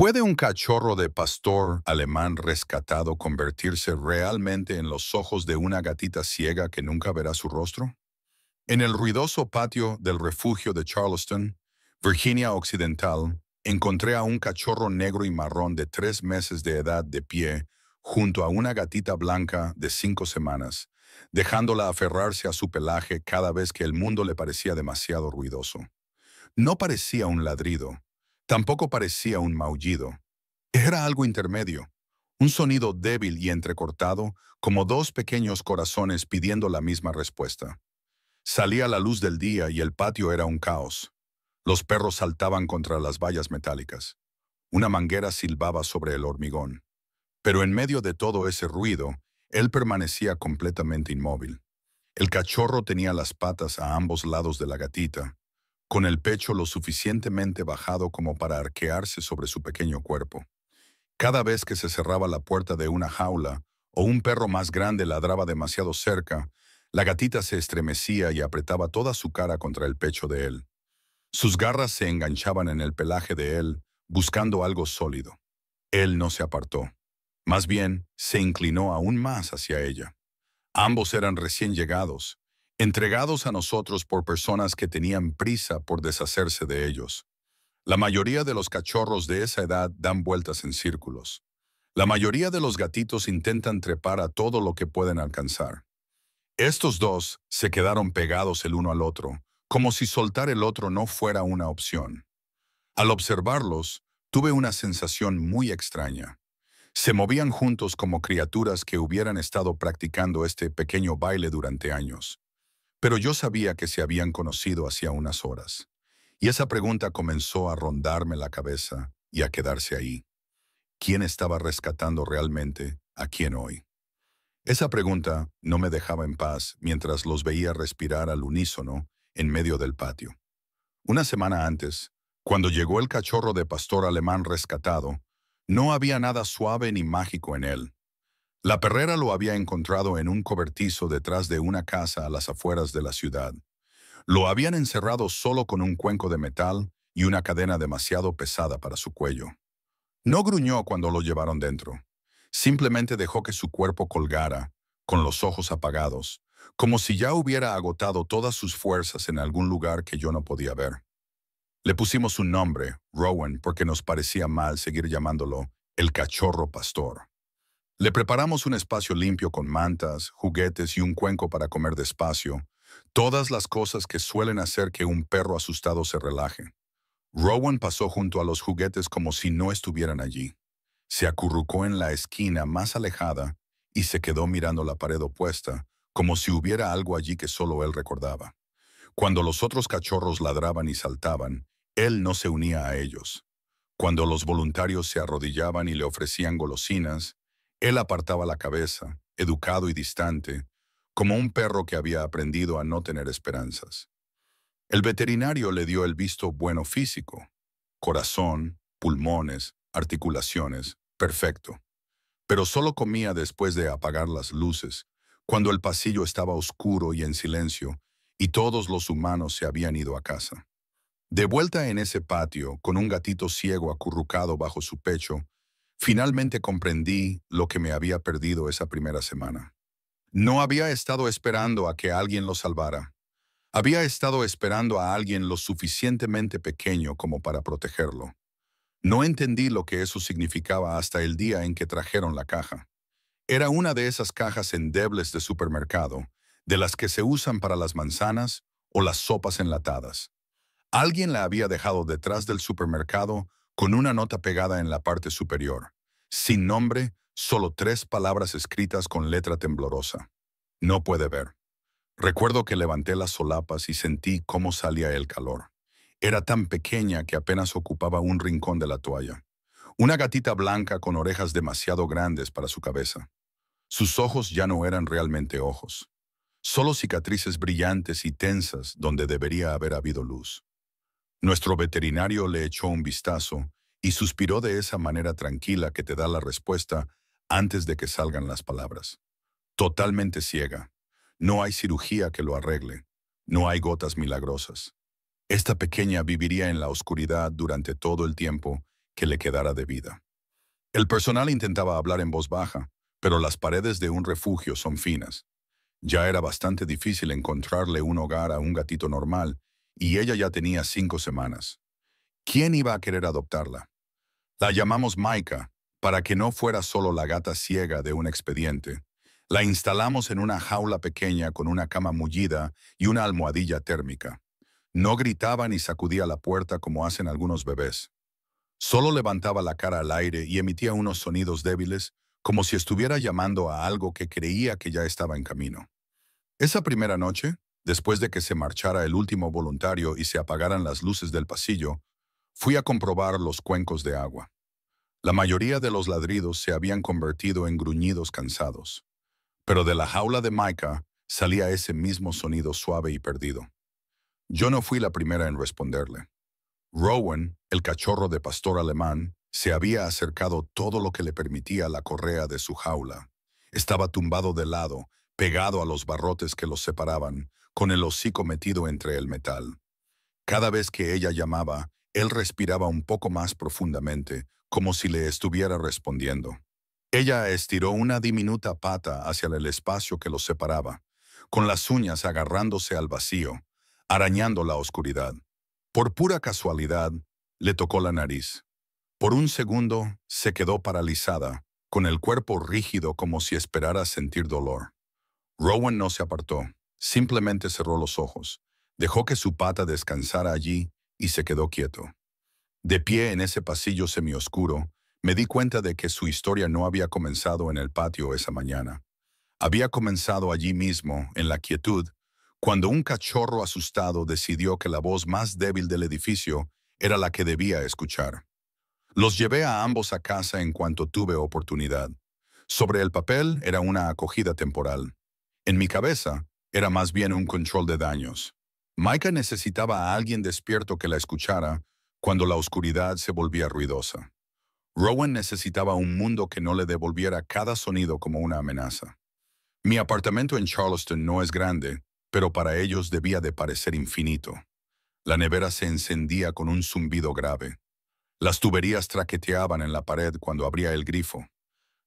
¿Puede un cachorro de pastor alemán rescatado convertirse realmente en los ojos de una gatita ciega que nunca verá su rostro? En el ruidoso patio del refugio de Charleston, Virginia Occidental, encontré a un cachorro negro y marrón de 3 meses de edad de pie junto a una gatita blanca de 5 semanas, dejándola aferrarse a su pelaje cada vez que el mundo le parecía demasiado ruidoso. No parecía un ladrido, tampoco parecía un maullido. Era algo intermedio, un sonido débil y entrecortado, como dos pequeños corazones pidiendo la misma respuesta. Salía la luz del día y el patio era un caos. Los perros saltaban contra las vallas metálicas. Una manguera silbaba sobre el hormigón. Pero en medio de todo ese ruido, él permanecía completamente inmóvil. El cachorro tenía las patas a ambos lados de la gatita, con el pecho lo suficientemente bajado como para arquearse sobre su pequeño cuerpo. Cada vez que se cerraba la puerta de una jaula o un perro más grande ladraba demasiado cerca, la gatita se estremecía y apretaba toda su cara contra el pecho de él. Sus garras se enganchaban en el pelaje de él, buscando algo sólido. Él no se apartó. Más bien, se inclinó aún más hacia ella. Ambos eran recién llegados, entregados a nosotros por personas que tenían prisa por deshacerse de ellos. La mayoría de los cachorros de esa edad dan vueltas en círculos. La mayoría de los gatitos intentan trepar a todo lo que pueden alcanzar. Estos dos se quedaron pegados el uno al otro, como si soltar el otro no fuera una opción. Al observarlos, tuve una sensación muy extraña. Se movían juntos como criaturas que hubieran estado practicando este pequeño baile durante años. Pero yo sabía que se habían conocido hacía unas horas. Y esa pregunta comenzó a rondarme la cabeza y a quedarse ahí. ¿Quién estaba rescatando realmente a quién hoy? Esa pregunta no me dejaba en paz mientras los veía respirar al unísono en medio del patio. Una semana antes, cuando llegó el cachorro de pastor alemán rescatado, no había nada suave ni mágico en él. La perrera lo había encontrado en un cobertizo detrás de una casa a las afueras de la ciudad. Lo habían encerrado solo con un cuenco de metal y una cadena demasiado pesada para su cuello. No gruñó cuando lo llevaron dentro. Simplemente dejó que su cuerpo colgara, con los ojos apagados, como si ya hubiera agotado todas sus fuerzas en algún lugar que yo no podía ver. Le pusimos un nombre, Rowan, porque nos parecía mal seguir llamándolo el cachorro pastor. Le preparamos un espacio limpio con mantas, juguetes y un cuenco para comer despacio, todas las cosas que suelen hacer que un perro asustado se relaje. Rowan pasó junto a los juguetes como si no estuvieran allí. Se acurrucó en la esquina más alejada y se quedó mirando la pared opuesta, como si hubiera algo allí que solo él recordaba. Cuando los otros cachorros ladraban y saltaban, él no se unía a ellos. Cuando los voluntarios se arrodillaban y le ofrecían golosinas, él apartaba la cabeza, educado y distante, como un perro que había aprendido a no tener esperanzas. El veterinario le dio el visto bueno físico: corazón, pulmones, articulaciones, perfecto. Pero solo comía después de apagar las luces, cuando el pasillo estaba oscuro y en silencio, y todos los humanos se habían ido a casa. De vuelta en ese patio, con un gatito ciego acurrucado bajo su pecho, finalmente comprendí lo que me había perdido esa primera semana. No había estado esperando a que alguien lo salvara. Había estado esperando a alguien lo suficientemente pequeño como para protegerlo. No entendí lo que eso significaba hasta el día en que trajeron la caja. Era una de esas cajas endebles de supermercado, de las que se usan para las manzanas o las sopas enlatadas. Alguien la había dejado detrás del supermercado con una nota pegada en la parte superior. Sin nombre, solo 3 palabras escritas con letra temblorosa. No puede ver. Recuerdo que levanté las solapas y sentí cómo salía el calor. Era tan pequeña que apenas ocupaba un rincón de la toalla. Una gatita blanca con orejas demasiado grandes para su cabeza. Sus ojos ya no eran realmente ojos. Solo cicatrices brillantes y tensas donde debería haber habido luz. Nuestro veterinario le echó un vistazo y suspiró de esa manera tranquila que te da la respuesta antes de que salgan las palabras. Totalmente ciega. No hay cirugía que lo arregle. No hay gotas milagrosas. Esta pequeña viviría en la oscuridad durante todo el tiempo que le quedara de vida. El personal intentaba hablar en voz baja, pero las paredes de un refugio son finas. Ya era bastante difícil encontrarle un hogar a un gatito normal, y ella ya tenía 5 semanas. ¿Quién iba a querer adoptarla? La llamamos Maika, para que no fuera solo la gata ciega de un expediente. La instalamos en una jaula pequeña con una cama mullida y una almohadilla térmica. No gritaba ni sacudía la puerta como hacen algunos bebés. Solo levantaba la cara al aire y emitía unos sonidos débiles, como si estuviera llamando a algo que creía que ya estaba en camino. Esa primera noche, después de que se marchara el último voluntario y se apagaran las luces del pasillo, fui a comprobar los cuencos de agua. La mayoría de los ladridos se habían convertido en gruñidos cansados, pero de la jaula de Maika salía ese mismo sonido suave y perdido. Yo no fui la primera en responderle. Rowan, el cachorro de pastor alemán, se había acercado todo lo que le permitía la correa de su jaula. Estaba tumbado de lado, pegado a los barrotes que los separaban, con el hocico metido entre el metal. Cada vez que ella llamaba, él respiraba un poco más profundamente, como si le estuviera respondiendo. Ella estiró una diminuta pata hacia el espacio que los separaba, con las uñas agarrándose al vacío, arañando la oscuridad. Por pura casualidad, le tocó la nariz. Por un segundo, se quedó paralizada, con el cuerpo rígido como si esperara sentir dolor. Rowan no se apartó, simplemente cerró los ojos, dejó que su pata descansara allí y se quedó quieto. De pie en ese pasillo semioscuro, me di cuenta de que su historia no había comenzado en el patio esa mañana. Había comenzado allí mismo, en la quietud, cuando un cachorro asustado decidió que la voz más débil del edificio era la que debía escuchar. Los llevé a ambos a casa en cuanto tuve oportunidad. Sobre el papel era una acogida temporal. En mi cabeza era más bien un control de daños. Maika necesitaba a alguien despierto que la escuchara cuando la oscuridad se volvía ruidosa. Rowan necesitaba un mundo que no le devolviera cada sonido como una amenaza. Mi apartamento en Charleston no es grande, pero para ellos debía de parecer infinito. La nevera se encendía con un zumbido grave. Las tuberías traqueteaban en la pared cuando abría el grifo.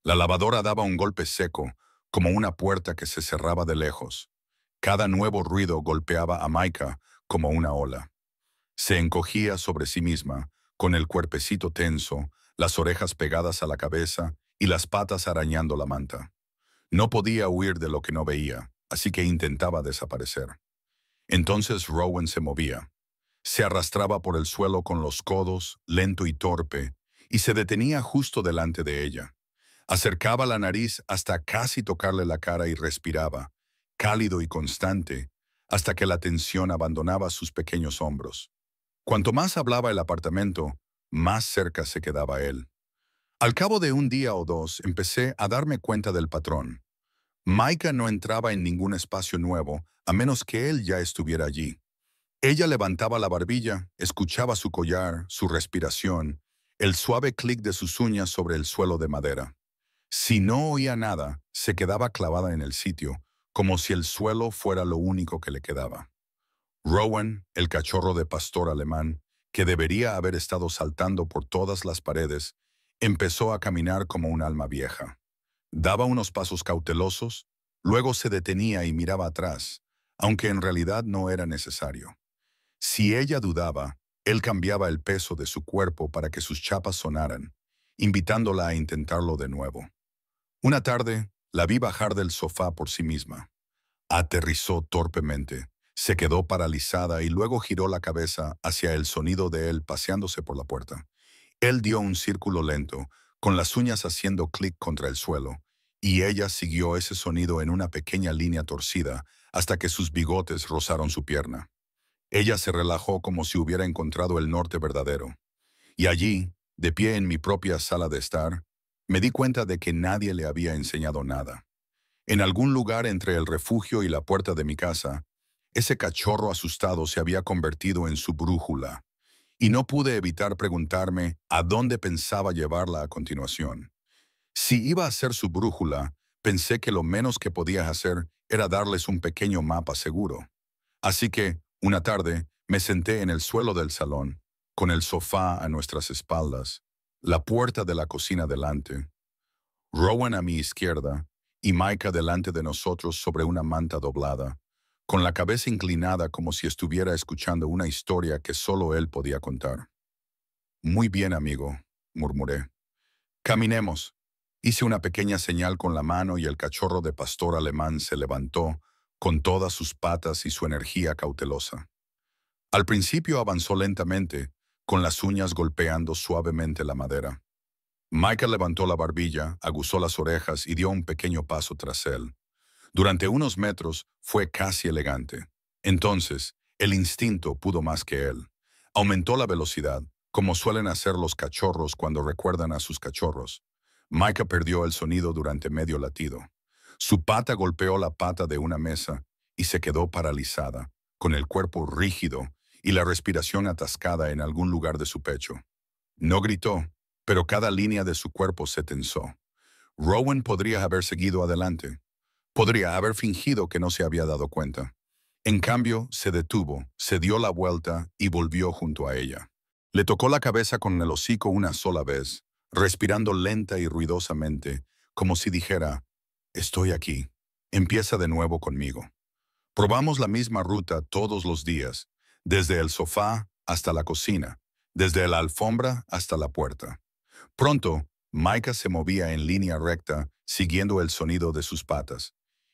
La lavadora daba un golpe seco, como una puerta que se cerraba de lejos. Cada nuevo ruido golpeaba a Maika como una ola. Se encogía sobre sí misma, con el cuerpecito tenso, las orejas pegadas a la cabeza y las patas arañando la manta. No podía huir de lo que no veía, así que intentaba desaparecer. Entonces Rowan se movía. Se arrastraba por el suelo con los codos, lento y torpe, y se detenía justo delante de ella. Acercaba la nariz hasta casi tocarle la cara y respiraba, cálido y constante, hasta que la tensión abandonaba sus pequeños hombros. Cuanto más hablaba el apartamento, más cerca se quedaba él. Al cabo de un día o dos, empecé a darme cuenta del patrón. Maika no entraba en ningún espacio nuevo, a menos que él ya estuviera allí. Ella levantaba la barbilla, escuchaba su collar, su respiración, el suave clic de sus uñas sobre el suelo de madera. Si no oía nada, se quedaba clavada en el sitio, como si el suelo fuera lo único que le quedaba. Rowan, el cachorro de pastor alemán, que debería haber estado saltando por todas las paredes, empezó a caminar como un alma vieja. Daba unos pasos cautelosos, luego se detenía y miraba atrás, aunque en realidad no era necesario. Si ella dudaba, él cambiaba el peso de su cuerpo para que sus chapas sonaran, invitándola a intentarlo de nuevo. Una tarde, la vi bajar del sofá por sí misma. Aterrizó torpemente, se quedó paralizada y luego giró la cabeza hacia el sonido de él paseándose por la puerta. Él dio un círculo lento, con las uñas haciendo clic contra el suelo, y ella siguió ese sonido en una pequeña línea torcida hasta que sus bigotes rozaron su pierna. Ella se relajó como si hubiera encontrado el norte verdadero. Y allí, de pie en mi propia sala de estar, me di cuenta de que nadie le había enseñado nada. En algún lugar entre el refugio y la puerta de mi casa, ese cachorro asustado se había convertido en su brújula, y no pude evitar preguntarme a dónde pensaba llevarla a continuación. Si iba a ser su brújula, pensé que lo menos que podía hacer era darles un pequeño mapa seguro. Así que, una tarde, me senté en el suelo del salón, con el sofá a nuestras espaldas, La puerta de la cocina delante, Rowan a mi izquierda y Micah delante de nosotros sobre una manta doblada, con la cabeza inclinada como si estuviera escuchando una historia que solo él podía contar. Muy bien, amigo, murmuré. Caminemos. Hice una pequeña señal con la mano y el cachorro de pastor alemán se levantó con todas sus patas y su energía cautelosa. Al principio avanzó lentamente, con las uñas golpeando suavemente la madera. Michael levantó la barbilla, aguzó las orejas y dio un pequeño paso tras él. Durante unos metros fue casi elegante. Entonces, el instinto pudo más que él. Aumentó la velocidad, como suelen hacer los cachorros cuando recuerdan a sus cachorros. Micah perdió el sonido durante medio latido. Su pata golpeó la pata de una mesa y se quedó paralizada, con el cuerpo rígido y la respiración atascada en algún lugar de su pecho. No gritó, pero cada línea de su cuerpo se tensó. Rowan podría haber seguido adelante. Podría haber fingido que no se había dado cuenta. En cambio, se detuvo, se dio la vuelta y volvió junto a ella. Le tocó la cabeza con el hocico una sola vez, respirando lenta y ruidosamente, como si dijera, «Estoy aquí. Empieza de nuevo conmigo». Probamos la misma ruta todos los días, desde el sofá hasta la cocina, desde la alfombra hasta la puerta. Pronto, Micah se movía en línea recta, siguiendo el sonido de sus patas,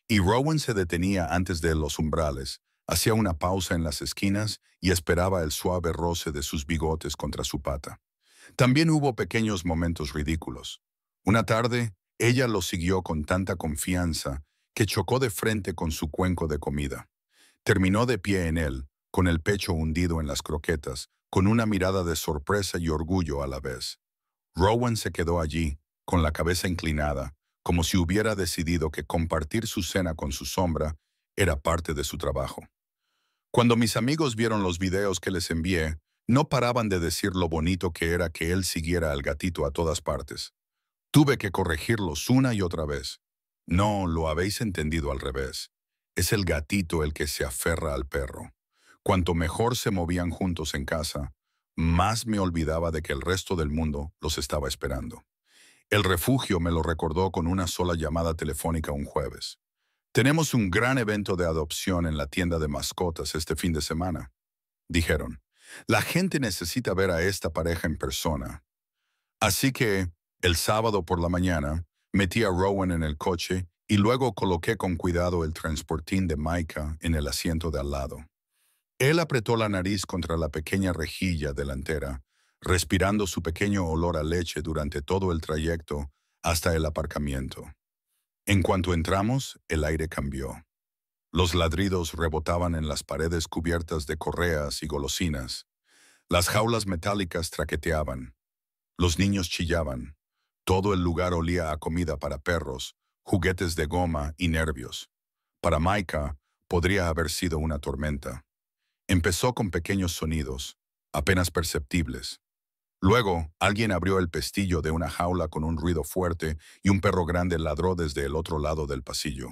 y Rowan se detenía antes de los umbrales, hacía una pausa en las esquinas y esperaba el suave roce de sus bigotes contra su pata. También hubo pequeños momentos ridículos. Una tarde, ella lo siguió con tanta confianza que chocó de frente con su cuenco de comida. Terminó de pie en él, con el pecho hundido en las croquetas, con una mirada de sorpresa y orgullo a la vez. Rowan se quedó allí, con la cabeza inclinada, como si hubiera decidido que compartir su cena con su sombra era parte de su trabajo. Cuando mis amigos vieron los videos que les envié, no paraban de decir lo bonito que era que él siguiera al gatito a todas partes. Tuve que corregirlos una y otra vez. No, lo habéis entendido al revés. Es el gatito el que se aferra al perro. Cuanto mejor se movían juntos en casa, más me olvidaba de que el resto del mundo los estaba esperando. El refugio me lo recordó con una sola llamada telefónica un jueves. Tenemos un gran evento de adopción en la tienda de mascotas este fin de semana, dijeron. La gente necesita ver a esta pareja en persona. Así que, el sábado por la mañana, metí a Rowan en el coche y luego coloqué con cuidado el transportín de Micah en el asiento de al lado. Él apretó la nariz contra la pequeña rejilla delantera, respirando su pequeño olor a leche durante todo el trayecto hasta el aparcamiento. En cuanto entramos, el aire cambió. Los ladridos rebotaban en las paredes cubiertas de correas y golosinas. Las jaulas metálicas traqueteaban. Los niños chillaban. Todo el lugar olía a comida para perros, juguetes de goma y nervios. Para Micah, podría haber sido una tormenta. Empezó con pequeños sonidos, apenas perceptibles. Luego, alguien abrió el pestillo de una jaula con un ruido fuerte y un perro grande ladró desde el otro lado del pasillo.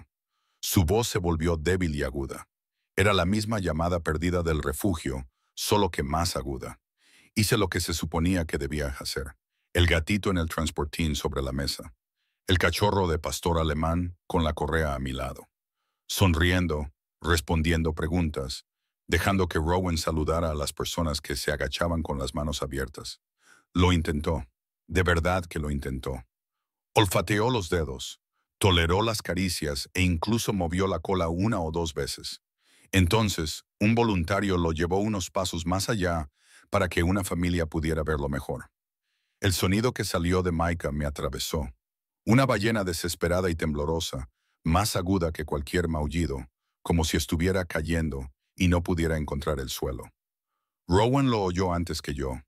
Su voz se volvió débil y aguda. Era la misma llamada perdida del refugio, solo que más aguda. Hice lo que se suponía que debía hacer. El gatito en el transportín sobre la mesa. El cachorro de pastor alemán con la correa a mi lado. Sonriendo, respondiendo preguntas, dejando que Rowan saludara a las personas que se agachaban con las manos abiertas. Lo intentó. De verdad que lo intentó. Olfateó los dedos, toleró las caricias e incluso movió la cola una o dos veces. Entonces, un voluntario lo llevó unos pasos más allá para que una familia pudiera verlo mejor. El sonido que salió de Micah me atravesó. Una ballena desesperada y temblorosa, más aguda que cualquier maullido, como si estuviera cayendo y no pudiera encontrar el suelo. Rowan lo oyó antes que yo.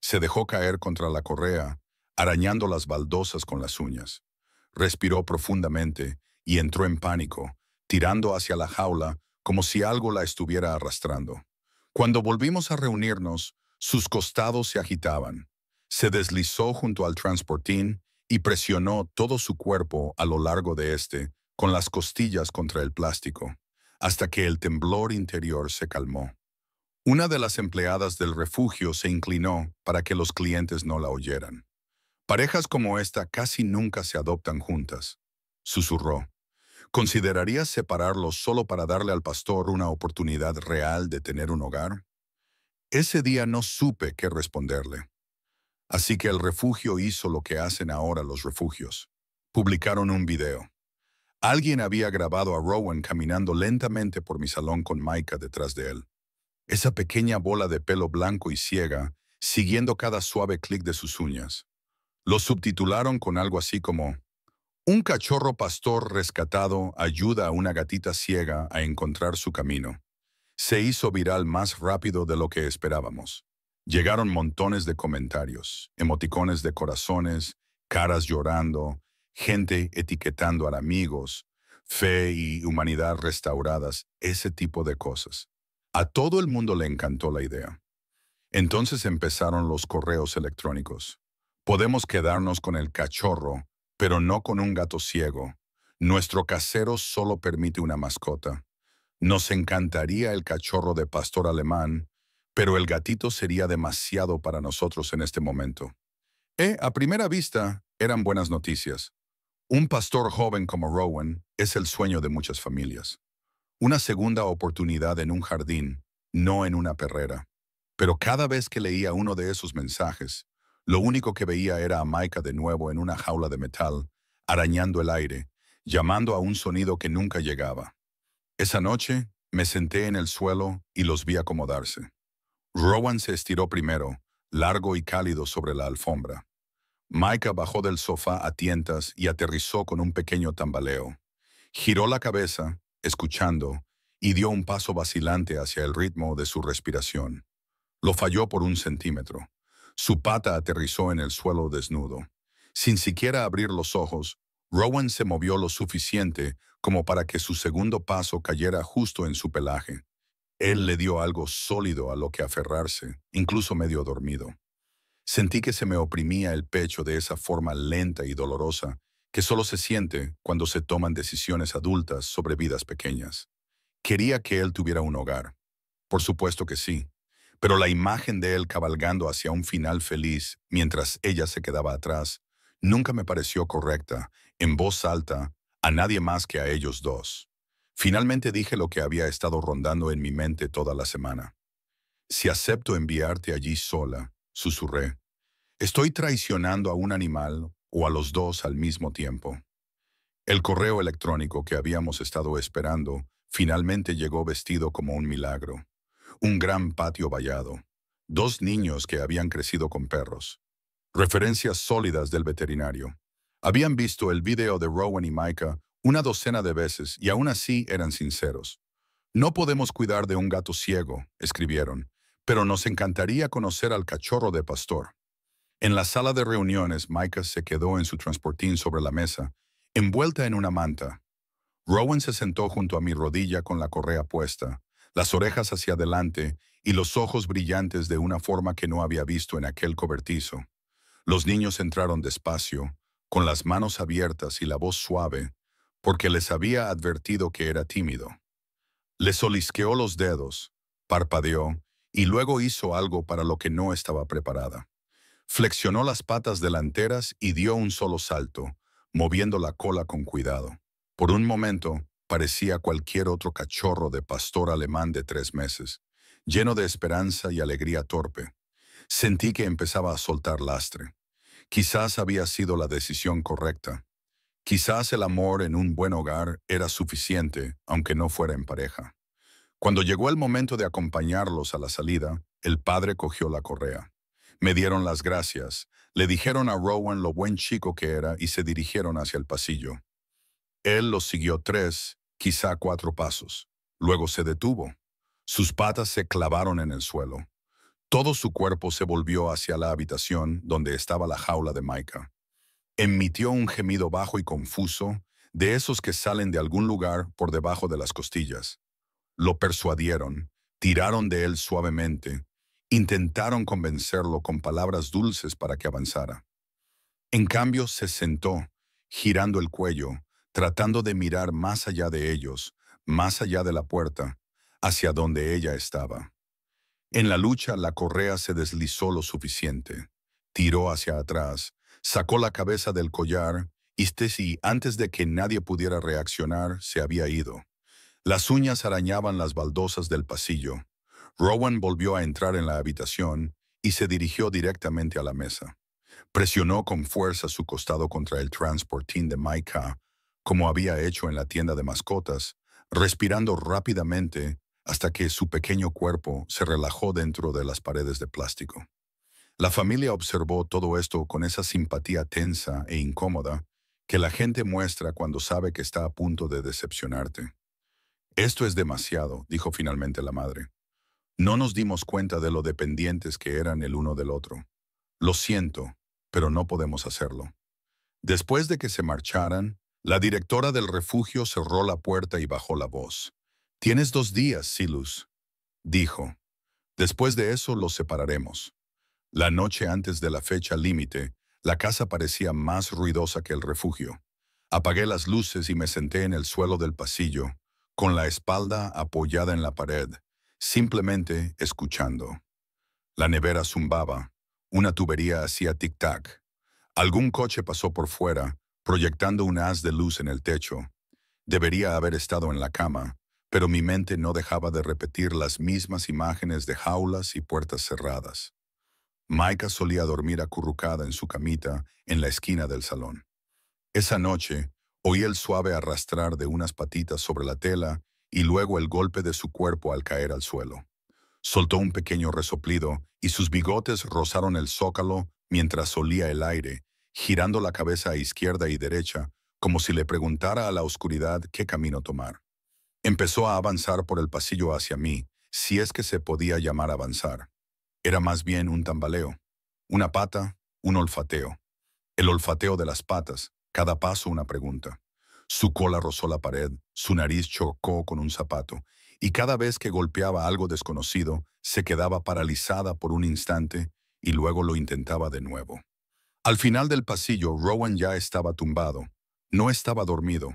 Se dejó caer contra la correa, arañando las baldosas con las uñas. Respiró profundamente y entró en pánico, tirando hacia la jaula como si algo la estuviera arrastrando. Cuando volvimos a reunirnos, sus costados se agitaban. Se deslizó junto al transportín y presionó todo su cuerpo a lo largo de este, con las costillas contra el plástico, hasta que el temblor interior se calmó. Una de las empleadas del refugio se inclinó para que los clientes no la oyeran. Parejas como esta casi nunca se adoptan juntas, susurró. ¿Considerarías separarlos solo para darle al pastor una oportunidad real de tener un hogar? Ese día no supe qué responderle. Así que el refugio hizo lo que hacen ahora los refugios. Publicaron un video. Alguien había grabado a Rowan caminando lentamente por mi salón con Micah detrás de él. Esa pequeña bola de pelo blanco y ciega, siguiendo cada suave clic de sus uñas. Lo subtitularon con algo así como: un cachorro pastor rescatado ayuda a una gatita ciega a encontrar su camino. Se hizo viral más rápido de lo que esperábamos. Llegaron montones de comentarios, emoticones de corazones, caras llorando, gente etiquetando a amigos, fe y humanidad restauradas, ese tipo de cosas. A todo el mundo le encantó la idea. Entonces empezaron los correos electrónicos. Podemos quedarnos con el cachorro, pero no con un gato ciego. Nuestro casero solo permite una mascota. Nos encantaría el cachorro de pastor alemán, pero el gatito sería demasiado para nosotros en este momento. A primera vista, eran buenas noticias. Un pastor joven como Rowan es el sueño de muchas familias. Una segunda oportunidad en un jardín, no en una perrera. Pero cada vez que leía uno de esos mensajes, lo único que veía era a Micah de nuevo en una jaula de metal, arañando el aire, llamando a un sonido que nunca llegaba. Esa noche, me senté en el suelo y los vi acomodarse. Rowan se estiró primero, largo y cálido sobre la alfombra. Micah bajó del sofá a tientas y aterrizó con un pequeño tambaleo. Giró la cabeza, escuchando, y dio un paso vacilante hacia el ritmo de su respiración. Lo falló por 1 centímetro. Su pata aterrizó en el suelo desnudo. Sin siquiera abrir los ojos, Rowan se movió lo suficiente como para que su segundo paso cayera justo en su pelaje. Él le dio algo sólido a lo que aferrarse, incluso medio dormido. Sentí que se me oprimía el pecho de esa forma lenta y dolorosa que solo se siente cuando se toman decisiones adultas sobre vidas pequeñas. Quería que él tuviera un hogar. Por supuesto que sí. Pero la imagen de él cabalgando hacia un final feliz mientras ella se quedaba atrás nunca me pareció correcta, en voz alta, a nadie más que a ellos dos. Finalmente dije lo que había estado rondando en mi mente toda la semana. Si acepto enviarte allí sola, susurré, estoy traicionando a un animal o a los dos al mismo tiempo. El correo electrónico que habíamos estado esperando finalmente llegó vestido como un milagro. Un gran patio vallado. 2 niños que habían crecido con perros. Referencias sólidas del veterinario. Habían visto el video de Rowan y Micah una docena de veces y aún así eran sinceros. No podemos cuidar de un gato ciego, escribieron, pero nos encantaría conocer al cachorro de pastor. En la sala de reuniones, Micah se quedó en su transportín sobre la mesa, envuelta en una manta. Rowan se sentó junto a mi rodilla con la correa puesta, las orejas hacia adelante y los ojos brillantes de una forma que no había visto en aquel cobertizo. Los niños entraron despacio, con las manos abiertas y la voz suave, porque les había advertido que era tímido. Le solisqueó los dedos, parpadeó y luego hizo algo para lo que no estaba preparada. Flexionó las patas delanteras y dio un solo salto, moviendo la cola con cuidado. Por un momento, parecía cualquier otro cachorro de pastor alemán de 3 meses, lleno de esperanza y alegría torpe. Sentí que empezaba a soltar lastre. Quizás había sido la decisión correcta. Quizás el amor en un buen hogar era suficiente, aunque no fuera en pareja. Cuando llegó el momento de acompañarlos a la salida, el padre cogió la correa. Me dieron las gracias, le dijeron a Rowan lo buen chico que era y se dirigieron hacia el pasillo. Él los siguió 3, quizá 4 pasos. Luego se detuvo. Sus patas se clavaron en el suelo. Todo su cuerpo se volvió hacia la habitación donde estaba la jaula de Micah. Emitió un gemido bajo y confuso, de esos que salen de algún lugar por debajo de las costillas. Lo persuadieron, tiraron de él suavemente, intentaron convencerlo con palabras dulces para que avanzara. En cambio, se sentó, girando el cuello, tratando de mirar más allá de ellos, más allá de la puerta, hacia donde ella estaba. En la lucha, la correa se deslizó lo suficiente. Tiró hacia atrás, Sacó la cabeza del collar y Stacy, antes de que nadie pudiera reaccionar, se había ido. Las uñas arañaban las baldosas del pasillo. Rowan volvió a entrar en la habitación y se dirigió directamente a la mesa. Presionó con fuerza su costado contra el transportín de Micah, como había hecho en la tienda de mascotas, respirando rápidamente hasta que su pequeño cuerpo se relajó dentro de las paredes de plástico. La familia observó todo esto con esa simpatía tensa e incómoda que la gente muestra cuando sabe que está a punto de decepcionarte. Esto es demasiado, dijo finalmente la madre. No nos dimos cuenta de lo dependientes que eran el uno del otro. Lo siento, pero no podemos hacerlo. Después de que se marcharan, la directora del refugio cerró la puerta y bajó la voz. «Tienes 2 días, Silus», dijo. «Después de eso los separaremos». La noche antes de la fecha límite, la casa parecía más ruidosa que el refugio. Apagué las luces y me senté en el suelo del pasillo, con la espalda apoyada en la pared, simplemente escuchando. La nevera zumbaba, una tubería hacía tic-tac. Algún coche pasó por fuera, proyectando un haz de luz en el techo. Debería haber estado en la cama, pero mi mente no dejaba de repetir las mismas imágenes de jaulas y puertas cerradas. Micah solía dormir acurrucada en su camita en la esquina del salón. Esa noche, oí el suave arrastrar de unas patitas sobre la tela y luego el golpe de su cuerpo al caer al suelo. Soltó un pequeño resoplido y sus bigotes rozaron el zócalo mientras olía el aire, girando la cabeza a izquierda y derecha, como si le preguntara a la oscuridad qué camino tomar. Empezó a avanzar por el pasillo hacia mí, si es que se podía llamar avanzar. Era más bien un tambaleo. Una pata, un olfateo. El olfateo de las patas, cada paso una pregunta. Su cola rozó la pared, su nariz chocó con un zapato, y cada vez que golpeaba algo desconocido, se quedaba paralizada por un instante y luego lo intentaba de nuevo. Al final del pasillo, Rowan ya estaba tumbado. No estaba dormido.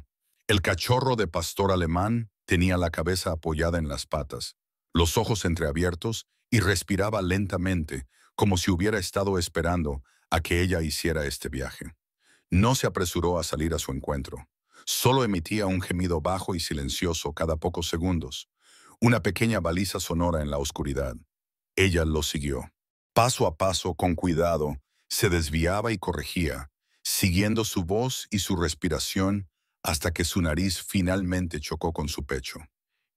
El cachorro de pastor alemán tenía la cabeza apoyada en las patas, los ojos entreabiertos y respiraba lentamente, como si hubiera estado esperando a que ella hiciera este viaje. No se apresuró a salir a su encuentro. Solo emitía un gemido bajo y silencioso cada pocos segundos, una pequeña baliza sonora en la oscuridad. Ella lo siguió. Paso a paso, con cuidado, se desviaba y corregía, siguiendo su voz y su respiración hasta que su nariz finalmente chocó con su pecho.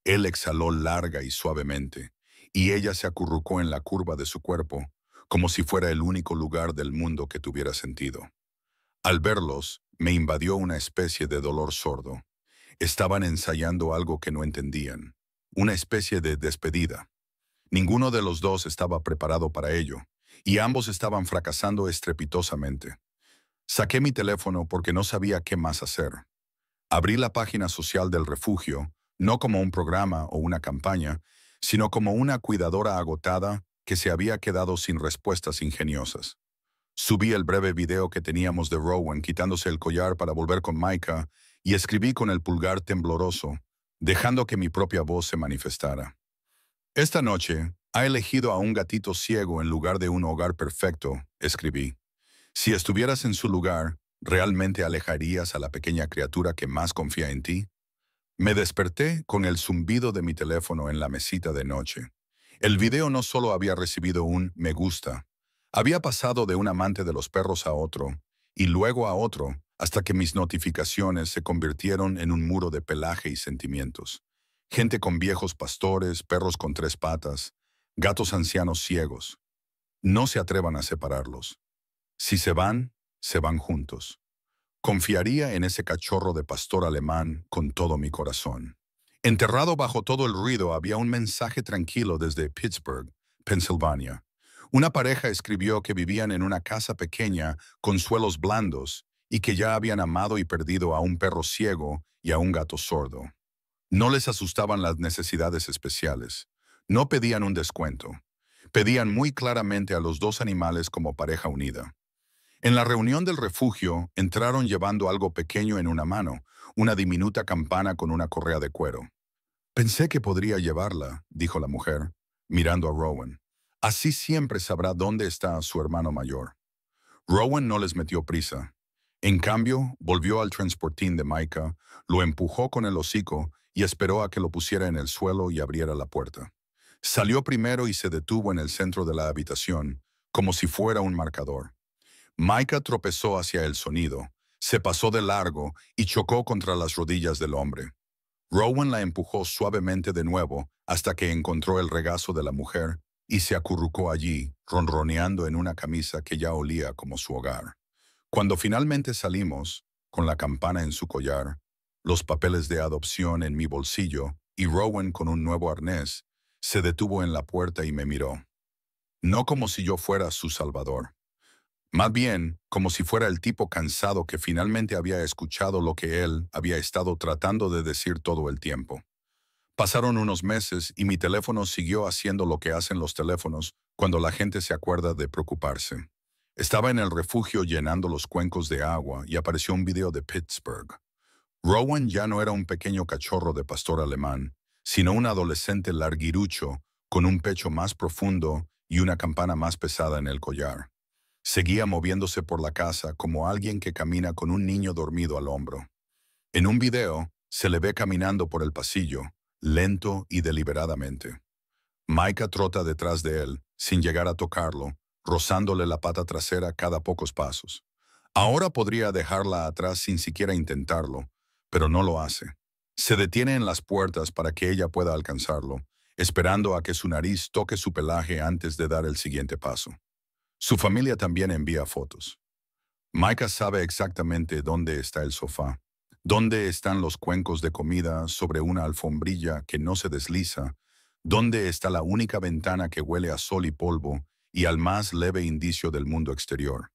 Él exhaló larga y suavemente, y ella se acurrucó en la curva de su cuerpo, como si fuera el único lugar del mundo que tuviera sentido. Al verlos, me invadió una especie de dolor sordo. Estaban ensayando algo que no entendían, una especie de despedida. Ninguno de los dos estaba preparado para ello, y ambos estaban fracasando estrepitosamente. Saqué mi teléfono porque no sabía qué más hacer. Abrí la página social del refugio, no como un programa o una campaña, sino como una cuidadora agotada que se había quedado sin respuestas ingeniosas. Subí el breve video que teníamos de Rowan quitándose el collar para volver con Micah y escribí con el pulgar tembloroso, dejando que mi propia voz se manifestara. Esta noche, ha elegido a un gatito ciego en lugar de un hogar perfecto, escribí. Si estuvieras en su lugar, ¿realmente alejarías a la pequeña criatura que más confía en ti? Me desperté con el zumbido de mi teléfono en la mesita de noche. El video no solo había recibido un me gusta, había pasado de un amante de los perros a otro, y luego a otro, hasta que mis notificaciones se convirtieron en un muro de pelaje y sentimientos. Gente con viejos pastores, perros con 3 patas, gatos ancianos ciegos. No se atrevan a separarlos. Si se van juntos. Confiaría en ese cachorro de pastor alemán con todo mi corazón. Enterrado bajo todo el ruido había un mensaje tranquilo desde Pittsburgh, Pensilvania. Una pareja escribió que vivían en una casa pequeña con suelos blandos y que ya habían amado y perdido a un perro ciego y a un gato sordo. No les asustaban las necesidades especiales. No pedían un descuento. Pedían muy claramente a los dos animales como pareja unida. En la reunión del refugio, entraron llevando algo pequeño en una mano, una diminuta campana con una correa de cuero. «Pensé que podría llevarla», dijo la mujer, mirando a Rowan. «Así siempre sabrá dónde está su hermano mayor». Rowan no les metió prisa. En cambio, volvió al transportín de Micah, lo empujó con el hocico y esperó a que lo pusiera en el suelo y abriera la puerta. Salió primero y se detuvo en el centro de la habitación, como si fuera un marcador. Micah tropezó hacia el sonido, se pasó de largo y chocó contra las rodillas del hombre. Rowan la empujó suavemente de nuevo hasta que encontró el regazo de la mujer y se acurrucó allí, ronroneando en una camisa que ya olía como su hogar. Cuando finalmente salimos, con la campana en su collar, los papeles de adopción en mi bolsillo y Rowan con un nuevo arnés, se detuvo en la puerta y me miró. No como si yo fuera su salvador. Más bien, como si fuera el tipo cansado que finalmente había escuchado lo que él había estado tratando de decir todo el tiempo. Pasaron unos meses y mi teléfono siguió haciendo lo que hacen los teléfonos cuando la gente se acuerda de preocuparse. Estaba en el refugio llenando los cuencos de agua y apareció un video de Pittsburgh. Rowan ya no era un pequeño cachorro de pastor alemán, sino un adolescente larguirucho con un pecho más profundo y una campana más pesada en el collar. Seguía moviéndose por la casa como alguien que camina con un niño dormido al hombro. En un video, se le ve caminando por el pasillo, lento y deliberadamente. Micah trota detrás de él, sin llegar a tocarlo, rozándole la pata trasera cada pocos pasos. Ahora podría dejarla atrás sin siquiera intentarlo, pero no lo hace. Se detiene en las puertas para que ella pueda alcanzarlo, esperando a que su nariz toque su pelaje antes de dar el siguiente paso. Su familia también envía fotos. Micah sabe exactamente dónde está el sofá, dónde están los cuencos de comida sobre una alfombrilla que no se desliza, dónde está la única ventana que huele a sol y polvo y al más leve indicio del mundo exterior.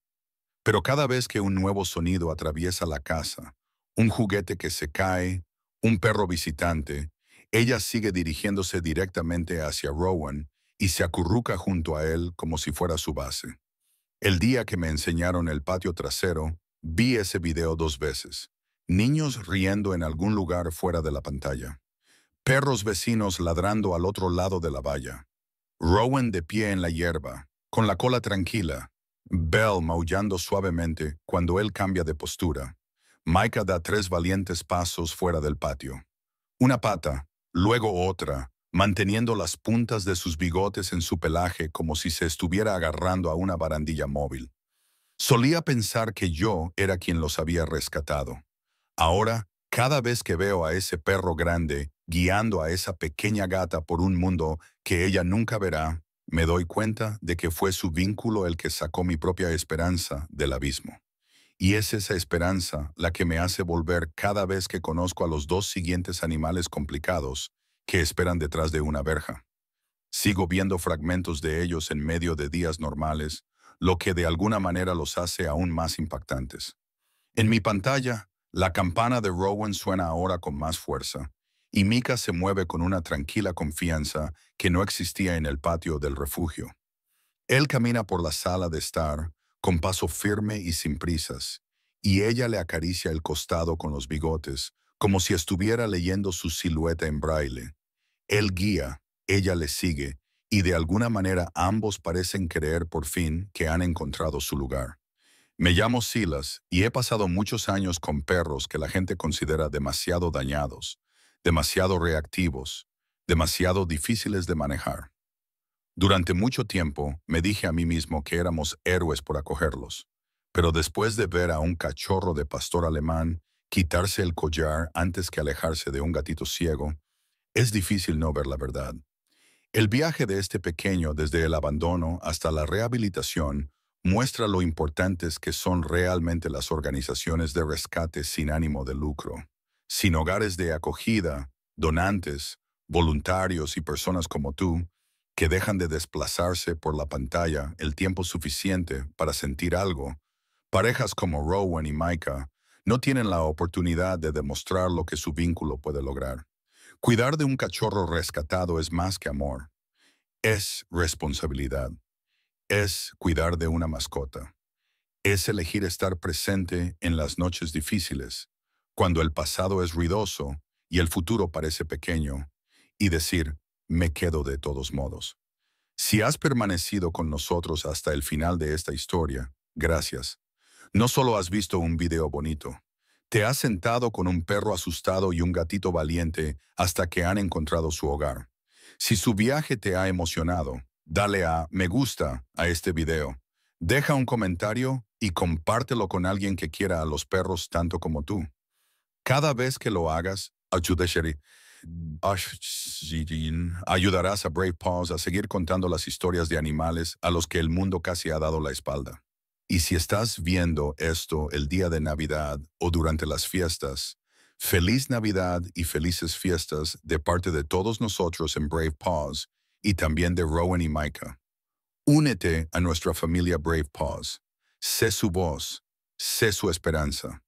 Pero cada vez que un nuevo sonido atraviesa la casa, un juguete que se cae, un perro visitante, ella sigue dirigiéndose directamente hacia Rowan y se acurruca junto a él como si fuera su base. El día que me enseñaron el patio trasero, vi ese video 2 veces. Niños riendo en algún lugar fuera de la pantalla. Perros vecinos ladrando al otro lado de la valla. Rowan de pie en la hierba, con la cola tranquila. Belle maullando suavemente cuando él cambia de postura. Micah da 3 valientes pasos fuera del patio. Una pata, luego otra, manteniendo las puntas de sus bigotes en su pelaje como si se estuviera agarrando a una barandilla móvil. Solía pensar que yo era quien los había rescatado. Ahora, cada vez que veo a ese perro grande guiando a esa pequeña gata por un mundo que ella nunca verá, me doy cuenta de que fue su vínculo el que sacó mi propia esperanza del abismo. Y es esa esperanza la que me hace volver cada vez que conozco a los 2 siguientes animales complicados que esperan detrás de una verja. Sigo viendo fragmentos de ellos en medio de días normales, lo que de alguna manera los hace aún más impactantes. En mi pantalla, la campana de Rowan suena ahora con más fuerza, y Micah se mueve con una tranquila confianza que no existía en el patio del refugio. Él camina por la sala de estar, con paso firme y sin prisas, y ella le acaricia el costado con los bigotes, como si estuviera leyendo su silueta en braille. Él guía, ella le sigue, y de alguna manera ambos parecen creer por fin que han encontrado su lugar. Me llamo Silas y he pasado muchos años con perros que la gente considera demasiado dañados, demasiado reactivos, demasiado difíciles de manejar. Durante mucho tiempo me dije a mí mismo que éramos héroes por acogerlos, pero después de ver a un cachorro de pastor alemán quitarse el collar antes que alejarse de un gatito ciego, es difícil no ver la verdad. El viaje de este pequeño desde el abandono hasta la rehabilitación muestra lo importantes que son realmente las organizaciones de rescate sin ánimo de lucro, sin hogares de acogida, donantes, voluntarios y personas como tú, que dejan de desplazarse por la pantalla el tiempo suficiente para sentir algo. Parejas como Rowan y Micah no tienen la oportunidad de demostrar lo que su vínculo puede lograr. Cuidar de un cachorro rescatado es más que amor. Es responsabilidad. Es cuidar de una mascota. Es elegir estar presente en las noches difíciles, cuando el pasado es ruidoso y el futuro parece pequeño, y decir, me quedo de todos modos. Si has permanecido con nosotros hasta el final de esta historia, Gracias. No solo has visto un video bonito, te has sentado con un perro asustado y un gatito valiente hasta que han encontrado su hogar. Si su viaje te ha emocionado, dale a me gusta a este video. Deja un comentario y compártelo con alguien que quiera a los perros tanto como tú. Cada vez que lo hagas, ayudarás a Brave Paws a seguir contando las historias de animales a los que el mundo casi ha dado la espalda. Y si estás viendo esto el día de Navidad o durante las fiestas, feliz Navidad y felices fiestas de parte de todos nosotros en Brave Paws y también de Rowan y Micah. Únete a nuestra familia Brave Paws. Sé su voz, sé su esperanza.